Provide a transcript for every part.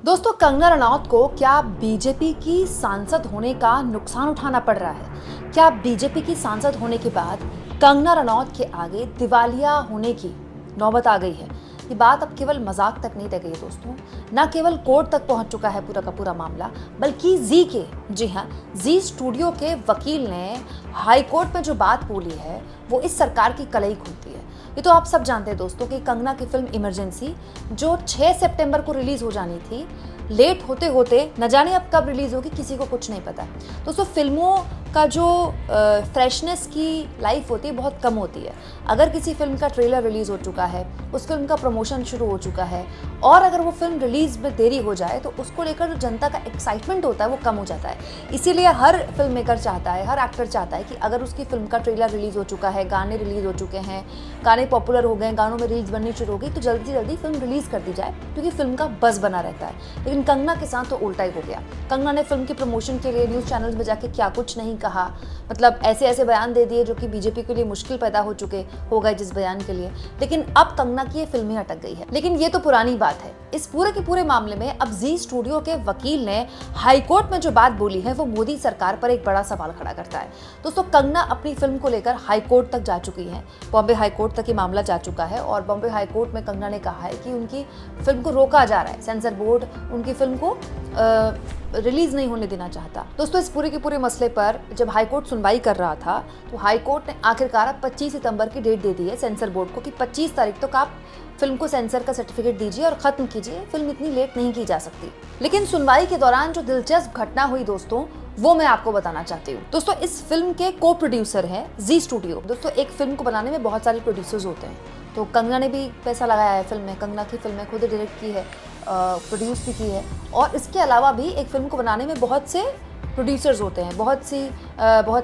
दोस्तों, कंगना रनौत को क्या बीजेपी की सांसद होने का नुकसान उठाना पड़ रहा है? क्या बीजेपी की सांसद होने के बाद कंगना रनौत के आगे दिवालिया होने की नौबत आ गई है? ये बात अब केवल मजाक तक नहीं रह गई है दोस्तों। ना केवल कोर्ट तक पहुंच चुका है पूरा का पूरा मामला, बल्कि जी हाँ, जी स्टूडियो के वकील ने हाई कोर्ट में जो बात बोली है वो इस सरकार की कलई खोलती है। ये तो आप सब जानते हैं दोस्तों कि कंगना की फिल्म इमरजेंसी जो 6 सितंबर को रिलीज हो जानी थी, लेट होते होते न जाने अब कब रिलीज होगी, किसी को कुछ नहीं पता। दोस्तों, फिल्मों का जो फ्रेशनेस की लाइफ होती है बहुत कम होती है। अगर किसी फिल्म का ट्रेलर रिलीज हो चुका है, उस फिल्म का प्रमोशन शुरू हो चुका है, और अगर वो फिल्म रिलीज में देरी हो जाए तो उसको लेकर जो जनता का एक्साइटमेंट होता है वो कम हो जाता है। इसीलिए हर फिल्म मेकर चाहता है, हर एक्टर चाहता है कि अगर उसकी फिल्म का ट्रेलर रिलीज हो चुका है, गाने रिलीज हो चुके हैं, गाने पॉपुलर हो गए, गानों में रील्स बननी शुरू हो गई, तो जल्दी से जल्दी फिल्म रिलीज कर दी जाए, क्योंकि फिल्म का बज़ बना रहता है। लेकिन कंगना के साथ तो उल्टा ही हो गया। कंगना ने फिल्म की प्रमोशन के लिए न्यूज़ चैनल्स में जाके क्या कुछ नहीं कहा, मतलब ऐसे ऐसे बयान दे दिए जो कि बीजेपी के लिए मुश्किल पैदा हो गए जिस बयान के लिए। लेकिन अब कंगना की ये फिल्म ही अटक गई है। लेकिन ये तो पुरानी बात है। इस पूरे के पूरे मामले में अब जी स्टूडियो के वकील ने हाईकोर्ट में जो बात बोली है वो मोदी सरकार पर एक बड़ा सवाल खड़ा करता है। दोस्तों, कंगना अपनी फिल्म को लेकर हाईकोर्ट तक जा चुकी है। बॉम्बे हाईकोर्ट तक ये मामला जा चुका है और बॉम्बे हाईकोर्ट में कंगना ने कहा है कि उनकी फिल्म को रोका जा रहा है। सेंसर बोर्ड उनकी फिल्म को रिलीज नहीं होने देना चाहता। दोस्तों, इस पूरे के पूरे मसले पर जब हाईकोर्ट सुनवाई कर रहा था तो हाईकोर्ट ने आखिरकार 25 सितंबर की डेट दे दी है सेंसर बोर्ड को कि 25 तारीख तक आप फिल्म को सेंसर का सर्टिफिकेट दीजिए और खत्म कीजिए। फिल्म इतनी लेट नहीं की जा सकती। लेकिन सुनवाई के दौरान जो दिलचस्प घटना हुई दोस्तों, वो मैं आपको बताना चाहती हूँ। दोस्तों, इस फिल्म के को प्रोड्यूसर हैं जी स्टूडियो। दोस्तों, एक फिल्म को बनाने में बहुत सारे प्रोड्यूसर्स होते हैं, तो कंगना ने भी पैसा लगाया है फिल्म में। कंगना की फिल्म खुद डायरेक्ट की है, प्रोड्यूस भी की है, और इसके अलावा भी एक फिल्म को बनाने में बहुत से प्रोड्यूसर्स होते हैं, बहुत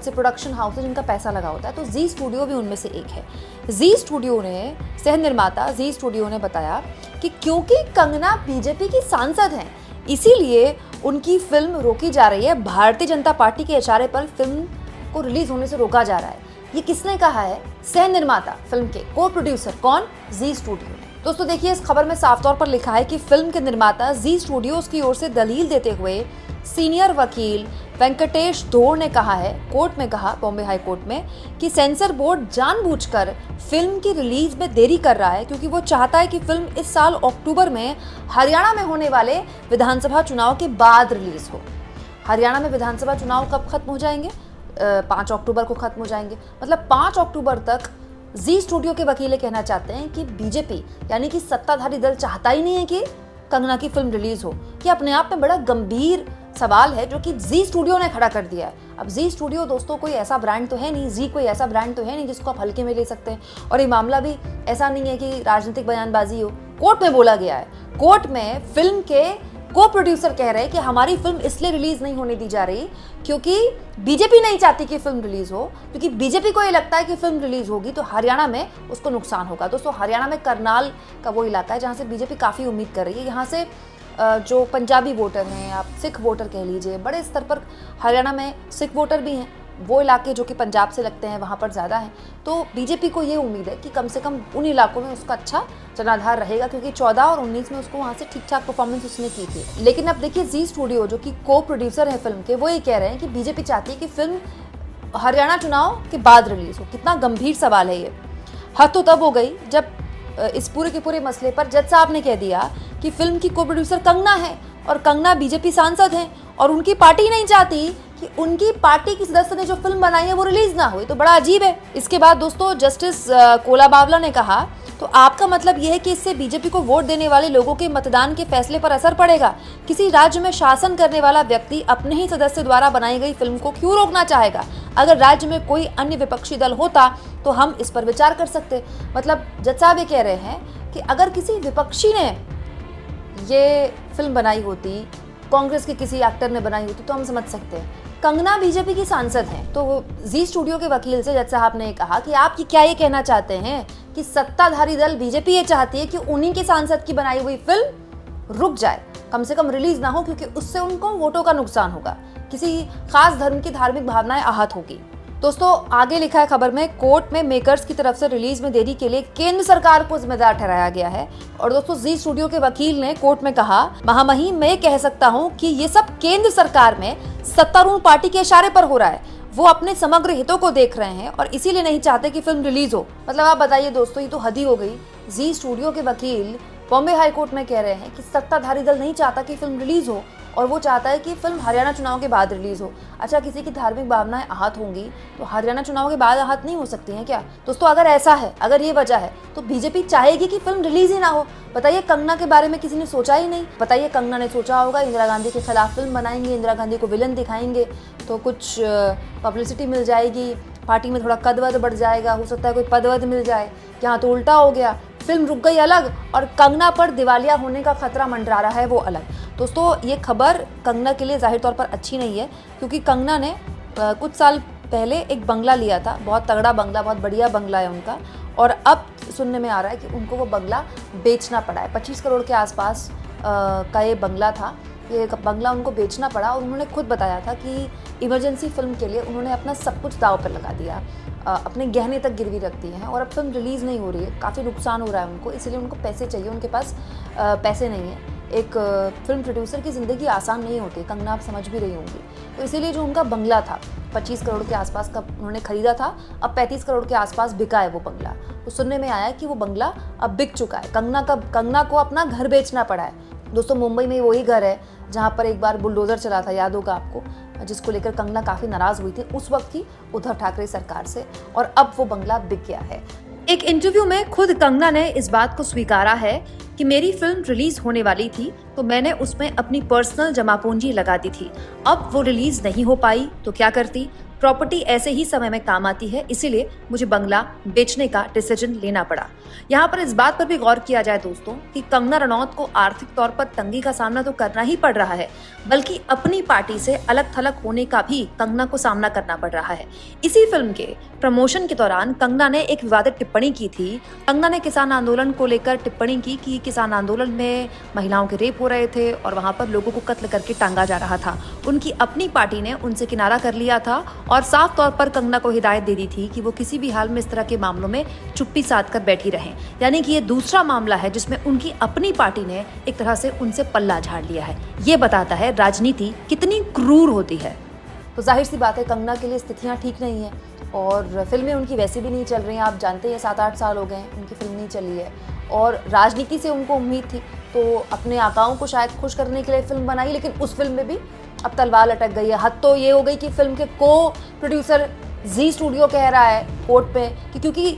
से प्रोडक्शन हाउसेज जिनका पैसा लगा होता है। तो जी स्टूडियो भी उनमें से एक है। जी स्टूडियो ने, सह निर्माता जी स्टूडियो ने बताया कि क्योंकि कंगना बीजेपी की सांसद हैं, इसीलिए उनकी फिल्म रोकी जा रही है। भारतीय जनता पार्टी के इशारे पर फिल्म को रिलीज होने से रोका जा रहा है। ये किसने कहा है? सह निर्माता फिल्म के को प्रोड्यूसर कौन? जी स्टूडियो ने। दोस्तों देखिए, इस खबर में साफ तौर पर लिखा है कि फिल्म के निर्माता जी स्टूडियोज की ओर से दलील देते हुए सीनियर वकील वेंकटेश धोर ने कहा है, कोर्ट में कहा, बॉम्बे हाई कोर्ट में, कि सेंसर बोर्ड जानबूझकर फिल्म की रिलीज में देरी कर रहा है क्योंकि वो चाहता है कि फिल्म इस साल अक्टूबर में हरियाणा में होने वाले विधानसभा चुनाव के बाद रिलीज हो। हरियाणा में विधानसभा चुनाव कब खत्म हो जाएंगे? 5 अक्टूबर को खत्म हो जाएंगे। मतलब 5 अक्टूबर तक जी स्टूडियो के वकील कहना चाहते हैं कि बीजेपी यानी कि सत्ताधारी दल चाहता ही नहीं है कि कंगना की फिल्म रिलीज हो। ये अपने आप में बड़ा गंभीर सवाल है जो कि जी स्टूडियो ने खड़ा कर दिया है। अब जी स्टूडियो दोस्तों कोई ऐसा ब्रांड तो है नहीं, जी कोई ऐसा ब्रांड तो है नहीं जिसको आप हल्के में ले सकते हैं। और ये मामला भी ऐसा नहीं है कि राजनीतिक बयानबाजी हो। कोर्ट में बोला गया है, कोर्ट में फिल्म के को प्रोड्यूसर कह रहे हैं कि हमारी फिल्म इसलिए रिलीज नहीं होने दी जा रही क्योंकि बीजेपी नहीं चाहती कि फिल्म रिलीज हो, क्योंकि बीजेपी को ये लगता है कि फिल्म रिलीज होगी तो हरियाणा में उसको नुकसान होगा। दोस्तों, हरियाणा में करनाल का वो इलाका है जहाँ से बीजेपी काफ़ी उम्मीद कर रही है। यहाँ से जो पंजाबी वोटर हैं, आप सिख वोटर कह लीजिए, बड़े स्तर पर हरियाणा में सिख वोटर भी हैं। वो इलाके जो कि पंजाब से लगते हैं वहाँ पर ज़्यादा हैं। तो बीजेपी को ये उम्मीद है कि कम से कम उन इलाकों में उसका अच्छा जनाधार रहेगा, क्योंकि 14 और 19 में उसको वहाँ से ठीक ठाक परफॉर्मेंस उसने की थी। लेकिन अब देखिए, जी स्टूडियो जो कि को प्रोड्यूसर है फिल्म के, वो ये कह रहे हैं कि बीजेपी चाहती है कि फिल्म हरियाणा चुनाव के बाद रिलीज हो। कितना गंभीर सवाल है ये। हद तो तब हो गई जब इस पूरे के पूरे मसले पर जज साहब ने कह दिया कि फिल्म की को प्रोड्यूसर कंगना है और कंगना बीजेपी सांसद हैं और उनकी पार्टी नहीं चाहती कि उनकी पार्टी की सदस्य ने जो फिल्म बनाई है वो रिलीज ना हो। तो बड़ा अजीब है। इसके बाद दोस्तों जस्टिस कोला बावला ने कहा, तो आपका मतलब यह है कि इससे बीजेपी को वोट देने वाले लोगों के मतदान के फैसले पर असर पड़ेगा? किसी राज्य में शासन करने वाला व्यक्ति अपने ही सदस्य द्वारा बनाई गई फिल्म को क्यों रोकना चाहेगा? अगर राज्य में कोई अन्य विपक्षी दल होता तो हम इस पर विचार कर सकते। मतलब जज साहब ये कह रहे हैं कि अगर किसी विपक्षी ने ये फिल्म बनाई होती, कांग्रेस के किसी एक्टर ने बनाई होती, तो हम समझ सकते हैं। कंगना बीजेपी की सांसद हैं। तो जी स्टूडियो के वकील से जज साहब ने कहा कि आप क्या ये कहना चाहते हैं कि सत्ताधारी दल बीजेपी ये चाहती है कि उन्हीं के सांसद की बनाई हुई फिल्म रुक जाए, कम से कम रिलीज ना हो, क्योंकि उससे उनको वोटों का नुकसान होगा, किसी खास धर्म की धार्मिक भावनाएं आहत होगी। दोस्तों आगे लिखा है खबर में, कोर्ट में मेकर्स की तरफ से रिलीज में देरी के लिए केंद्र सरकार को जिम्मेदार ठहराया गया है। और दोस्तों जी स्टूडियो के वकील ने कोर्ट में कहा, महामहिम मैं कह सकता हूं कि ये सब केंद्र सरकार में सत्तारूढ़ पार्टी के इशारे पर हो रहा है। वो अपने समग्र हितों को देख रहे हैं और इसीलिए नहीं चाहते कि फिल्म रिलीज हो। मतलब आप बताइए दोस्तों, ये तो हद ही हो गई। जी स्टूडियो के वकील बॉम्बे हाई कोर्ट में कह रहे हैं कि सत्ताधारी दल नहीं चाहता कि फिल्म रिलीज हो और वो चाहता है कि फिल्म हरियाणा चुनाव के बाद रिलीज हो। अच्छा, किसी की धार्मिक भावनाएं आहत होंगी तो हरियाणा चुनाव के बाद आहत नहीं हो सकती हैं क्या? दोस्तों अगर ऐसा है, अगर ये वजह है, तो बीजेपी चाहेगी कि फिल्म रिलीज ही ना हो। बताइए, कंगना के बारे में किसी ने सोचा ही नहीं। बताइए, कंगना ने सोचा होगा इंदिरा गांधी के खिलाफ फिल्म बनाएंगे, इंदिरा गांधी को विलन दिखाएंगे तो कुछ पब्लिसिटी मिल जाएगी, पार्टी में थोड़ा कद वद बढ़ जाएगा, हो सकता है कोई पद वद मिल जाए। यहाँ तो उल्टा हो गया, फिल्म रुक गई अलग और कंगना पर दिवालिया होने का खतरा मंडरा रहा है वो अलग। दोस्तों ये खबर कंगना के लिए जाहिर तौर पर अच्छी नहीं है, क्योंकि कंगना ने कुछ साल पहले एक बंगला लिया था, बहुत तगड़ा बंगला, बहुत बढ़िया बंगला है उनका, और अब सुनने में आ रहा है कि उनको वो बंगला बेचना पड़ा है। 25 करोड़ के आसपास का ये बंगला था, ये बंगला उनको बेचना पड़ा। और उन्होंने खुद बताया था कि इमरजेंसी फिल्म के लिए उन्होंने अपना सब कुछ दांव पर लगा दिया, अपने गहने तक गिरवी रख दिए हैं और अब फिल्म रिलीज़ नहीं हो रही है, काफ़ी नुकसान हो रहा है उनको, इसलिए उनको पैसे चाहिए, उनके पास पैसे नहीं है। एक फिल्म प्रोड्यूसर की ज़िंदगी आसान नहीं होती, कंगना आप समझ भी रही होंगी। तो इसीलिए जो उनका बंगला था 25 करोड़ के आसपास का उन्होंने खरीदा था, अब 35 करोड़ के आसपास बिका है वो बंगला। तो सुनने में आया कि वो बंगला अब बिक चुका है, कंगना को अपना घर बेचना पड़ा है। दोस्तों मुंबई में वही घर है जहाँ पर एक बार बुलडोज़र चला था, याद होगा आपको, जिसको लेकर कंगना काफ़ी नाराज़ हुई थी उस वक्त की उद्धव ठाकरे सरकार से, और अब वो बंगला बिक गया है। एक इंटरव्यू में खुद कंगना ने इस बात को स्वीकारा है कि मेरी फिल्म रिलीज होने वाली थी तो मैंने उसमें अपनी पर्सनल जमा पूंजी लगा दी थी, अब वो रिलीज नहीं हो पाई तो क्या करती, प्रॉपर्टी ऐसे ही समय में काम आती है, इसीलिए मुझे बंगला बेचने का डिसीजन लेना पड़ा। यहाँ पर इस बात पर भी गौर किया जाए दोस्तों कि कंगना रनौत को आर्थिक तौर पर तंगी का सामना तो करना ही पड़ रहा है, बल्कि अपनी पार्टी से अलग थलग होने का भी कंगना को सामना करना पड़ रहा है। इसी फिल्म के प्रमोशन के दौरान कंगना ने एक विवादित टिप्पणी की थी। कंगना ने किसान आंदोलन को लेकर टिप्पणी की कि किसान आंदोलन में महिलाओं के रेप हो रहे थे और वहां पर लोगों को कत्ल करके टांगा जा रहा था। उनकी अपनी पार्टी ने उनसे किनारा कर लिया था और साफ तौर पर कंगना को हिदायत दे दी थी कि वो किसी भी हाल में इस तरह के मामलों में चुप्पी साध कर बैठी रहें। यानी कि ये दूसरा मामला है जिसमें उनकी अपनी पार्टी ने एक तरह से उनसे पल्ला झाड़ लिया है। ये बताता है राजनीति कितनी क्रूर होती है। तो जाहिर सी बात है कंगना के लिए स्थितियां ठीक नहीं है और फिल्में उनकी वैसे भी नहीं चल रही हैं। आप जानते हैं 7-8 साल हो गए हैं उनकी फिल्म नहीं चली है और राजनीति से उनको उम्मीद थी तो अपने आकाओं को शायद खुश करने के लिए फिल्म बनाई, लेकिन उस फिल्म में भी अब तलवार लटक गई है। हद तो ये हो गई कि फिल्म के को प्रोड्यूसर जी स्टूडियो कह रहा है कोर्ट पे कि क्योंकि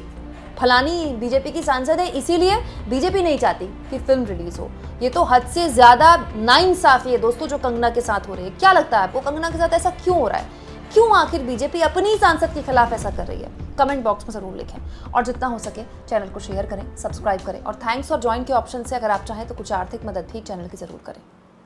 फलानी बीजेपी की सांसद है इसीलिए बीजेपी नहीं चाहती कि फिल्म रिलीज हो। ये तो हद से ज्यादा नाइंसाफी है दोस्तों जो कंगना के साथ हो रही है। क्या लगता है आपको कंगना के साथ ऐसा क्यों हो रहा है? क्यों आखिर बीजेपी अपनी सांसद के खिलाफ ऐसा कर रही है? कमेंट बॉक्स में जरूर लिखें और जितना हो सके चैनल को शेयर करें, सब्सक्राइब करें और थैंक्स और ज्वाइन के ऑप्शन से अगर आप चाहें तो कुछ आर्थिक मदद भी चैनल की जरूर करें।